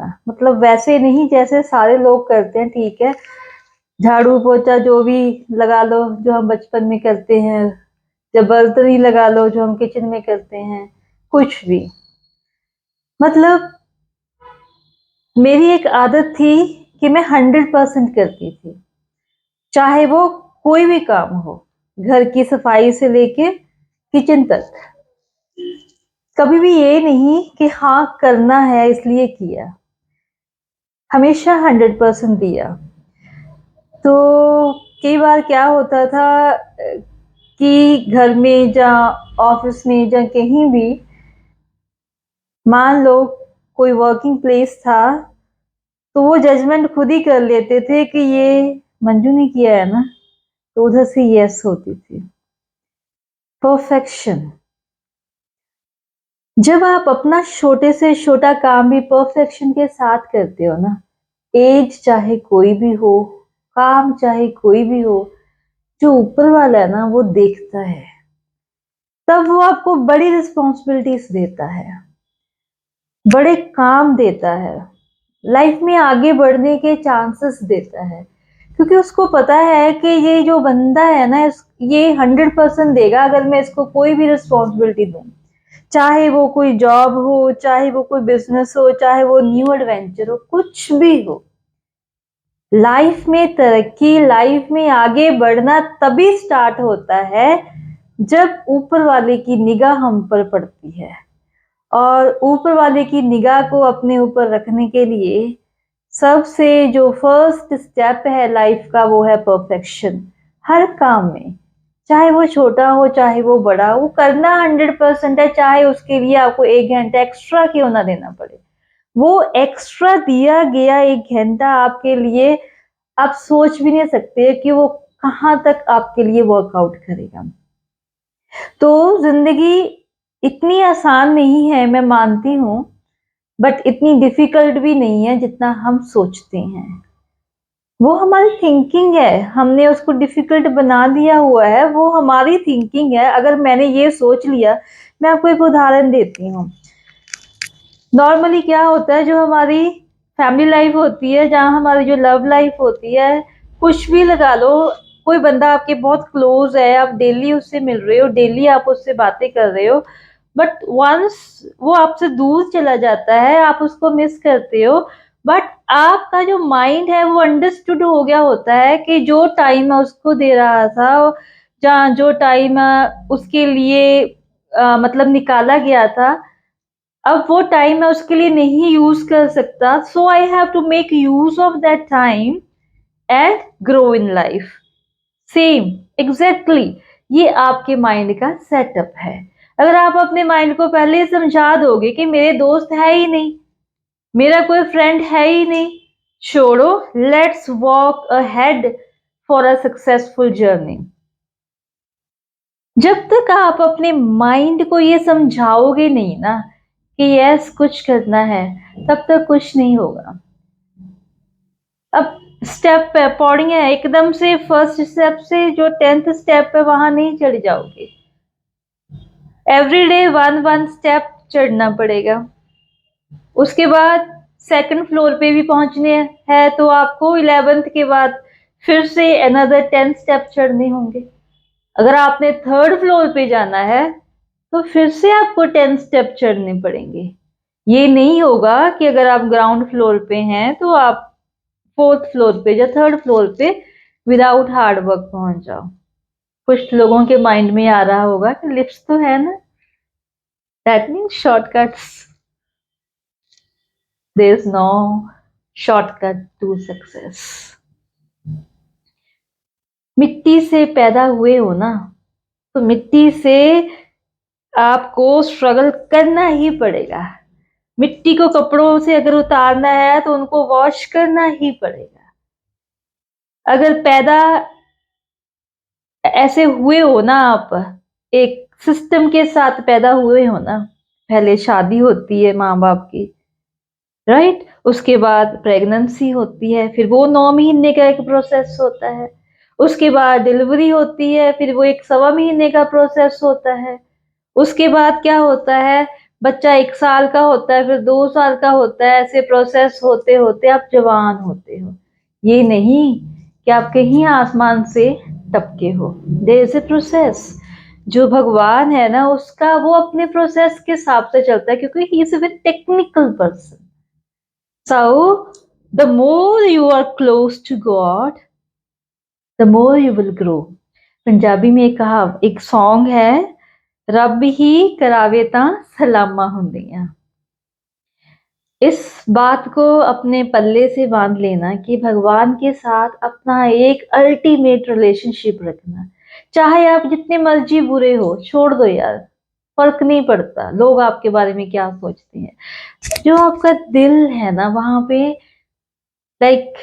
करना, मतलब वैसे नहीं जैसे सारे लोग करते हैं, ठीक है, झाड़ू पोछा जो भी लगा लो जो हम बचपन में करते हैं, जब बर्तन ही लगा लो जो हम किचन में करते हैं, कुछ भी। मतलब मेरी एक आदत थी कि मैं 100% करती थी, चाहे वो कोई भी काम हो, घर की सफाई से लेके किचन तक। कभी भी ये नहीं कि हाँ करना है इसलिए किया, हमेशा 100% दिया। तो कई बार क्या होता था कि घर में या ऑफिस में या कहीं भी, मान लो कोई वर्किंग प्लेस था, तो वो जजमेंट खुद ही कर लेते थे कि ये मंजू ने किया है ना, तो उधर से यस होती थी। परफेक्शन, जब आप अपना छोटे से छोटा काम भी परफेक्शन के साथ करते हो ना, एज चाहे कोई भी हो, काम चाहे कोई भी हो, जो ऊपर वाला है ना वो देखता है, तब वो आपको बड़ी रिस्पॉन्सिबिलिटीज देता है, बड़े काम देता है, लाइफ में आगे बढ़ने के चांसेस देता है, क्योंकि उसको पता है कि ये जो बंदा है ना ये 100% देगा अगर मैं इसको कोई भी रिस्पॉन्सिबिलिटी दूं, चाहे वो कोई जॉब हो, चाहे वो कोई बिजनेस हो, चाहे वो न्यू एडवेंचर हो, कुछ भी हो। लाइफ में तरक्की, लाइफ में आगे बढ़ना तभी स्टार्ट होता है जब ऊपर वाले की निगाह हम पर पड़ती है, और ऊपर वाले की निगाह को अपने ऊपर रखने के लिए सबसे जो फर्स्ट स्टेप है लाइफ का वो है परफेक्शन। हर काम में, चाहे वो छोटा हो चाहे वो बड़ा, वो करना 100% है, चाहे उसके लिए आपको 1 घंटा एक्स्ट्रा क्यों ना देना पड़े। वो एक्स्ट्रा दिया गया 1 घंटा आपके लिए, आप सोच भी नहीं सकते कि वो कहाँ तक आपके लिए वर्कआउट करेगा। तो जिंदगी इतनी आसान नहीं है, मैं मानती हूँ, बट इतनी डिफिकल्ट भी नहीं है जितना हम सोचते हैं। वो हमारी थिंकिंग है, हमने उसको डिफिकल्ट बना दिया हुआ है, वो हमारी थिंकिंग है। अगर मैंने ये सोच लिया, मैं आपको एक उदाहरण देती हूँ। नॉर्मली क्या होता है, जो हमारी फैमिली लाइफ होती है, जहाँ हमारी जो लव लाइफ होती है, कुछ भी लगा लो, कोई बंदा आपके बहुत क्लोज है, आप डेली उससे मिल रहे हो, डेली आप उससे बातें कर रहे हो, बट वंस वो आपसे दूर चला जाता है, आप उसको मिस करते हो, बट आपका जो माइंड है वो अंडरस्टूड हो गया होता है कि जो टाइम मैं उसको दे रहा था, जहाँ जो टाइम उसके लिए मतलब निकाला गया था, अब वो टाइम मैं उसके लिए नहीं यूज कर सकता, so I have to make use of that time and grow in life. Same exactly ये आपके माइंड का सेटअप है। अगर आप अपने माइंड को पहले समझा दोगे कि मेरे दोस्त है ही नहीं, मेरा कोई फ्रेंड है ही नहीं, छोड़ो, let's walk ahead for a successful journey. जब तक आप अपने माइंड को ये समझाओगे नहीं ना कि यस कुछ करना है, तब तक कुछ नहीं होगा। अब स्टेप है, पौड़ी है, एकदम से फर्स्ट स्टेप से जो 10th स्टेप है वहां नहीं चढ़ जाओगे, एवरी डे वन स्टेप चढ़ना पड़ेगा। उसके बाद सेकंड फ्लोर पे भी पहुंचने हैं तो आपको 11th के बाद फिर से अनदर 10 स्टेप चढ़ने होंगे। अगर आपने थर्ड फ्लोर पे जाना है तो फिर से आपको 10 स्टेप चढ़ने पड़ेंगे। ये नहीं होगा कि अगर आप ग्राउंड फ्लोर पे हैं तो आप फोर्थ फ्लोर पे या थर्ड फ्लोर पे विदाउट हार्ड वर्क पहुंच जाओ। कुछ लोगों के माइंड में आ रहा होगा कि लिफ्ट तो है ना, that means shortcuts. There is no shortcut to success. मिट्टी से पैदा हुए हो ना, तो मिट्टी से आपको स्ट्रगल करना ही पड़ेगा। मिट्टी को कपड़ों से अगर उतारना है तो उनको वॉश करना ही पड़ेगा। अगर पैदा ऐसे हुए हो ना, आप एक सिस्टम के साथ पैदा हुए हो ना, पहले शादी होती है माँ बाप की, राइट, उसके बाद प्रेगनेंसी होती है, फिर वो 9 महीने का एक प्रोसेस होता है, उसके बाद डिलीवरी होती है, फिर वो एक 1.25 महीने का प्रोसेस होता है, उसके बाद क्या होता है, बच्चा 1 साल का होता है, फिर 2 साल का होता है, ऐसे प्रोसेस होते होते आप जवान होते हो। ये नहीं कि आप कहीं आसमान से टपके हो। There is a process. जो भगवान है ना, उसका वो अपने प्रोसेस के हिसाब से चलता है, क्योंकि he is a very technical person. So the more you are close to God, the more you will grow. Punjabi में एक सॉन्ग है, रब ही करावे ता सलामा हुंदियां। इस बात को अपने पल्ले से बांध लेना कि भगवान के साथ अपना एक अल्टीमेट रिलेशनशिप रखना। चाहे आप जितने मर्जी बुरे हो, छोड़ दो यार, फर्क नहीं पड़ता लोग आपके बारे में क्या सोचते हैं। जो आपका दिल है ना, वहां पे like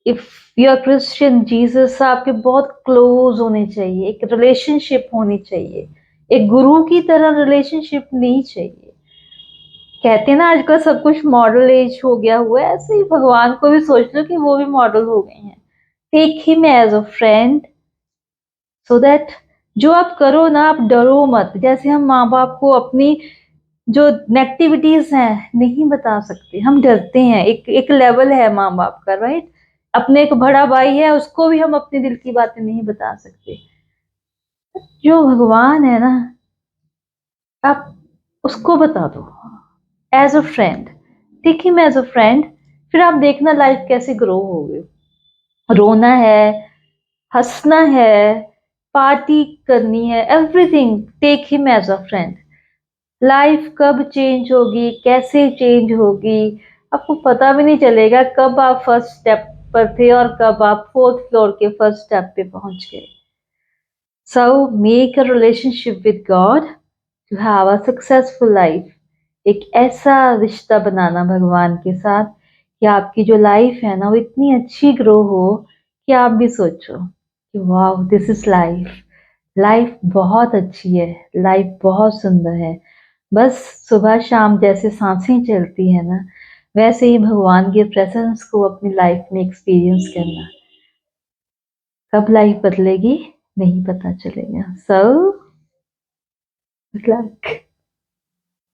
if you are Christian, Jesus आपके बहुत क्लोज होने चाहिए, एक रिलेशनशिप होनी चाहिए, एक गुरु की तरह रिलेशनशिप नहीं चाहिए। कहते हैं ना आजकल सब कुछ मॉडल एज हो गया हुआ है, ऐसे ही भगवान को भी सोच लो कि वो भी मॉडल हो गए हैं। Take him as a friend, so that जो आप करो ना, आप डरो मत। जैसे हम माँ बाप को अपनी जो नेगेटिविटीज हैं नहीं बता सकते, हम डरते हैं। एक एक लेवल है माँ बाप का, राइट। अपने एक बड़ा भाई है, उसको भी हम अपने दिल की बातें नहीं बता सकते। जो भगवान है ना, आप उसको बता दो as a friend. Take him as a friend. फिर आप देखना लाइफ कैसे ग्रो होगी। रोना है, हंसना है, पार्टी करनी है, everything, take him as a friend. Life कब चेंज होगी, कैसे चेंज होगी, आपको पता भी नहीं चलेगा। कब आप फर्स्ट स्टेप पर थे और कब आप 4th फ्लोर के फर्स्ट स्टेप पे पहुंच गए। So make a relationship with God to have a successful life. एक ऐसा रिश्ता बनाना भगवान के साथ कि आपकी जो लाइफ है ना, वो इतनी अच्छी ग्रो हो कि आप भी सोचो कि वाह, दिस इज लाइफ। लाइफ बहुत अच्छी है, लाइफ बहुत सुंदर है। बस सुबह शाम जैसे सांसें चलती है ना, वैसे ही भगवान के प्रेजेंस को अपनी लाइफ में एक्सपीरियंस करना। कब लाइफ बदलेगी नहीं पता चलेगा। So good luck.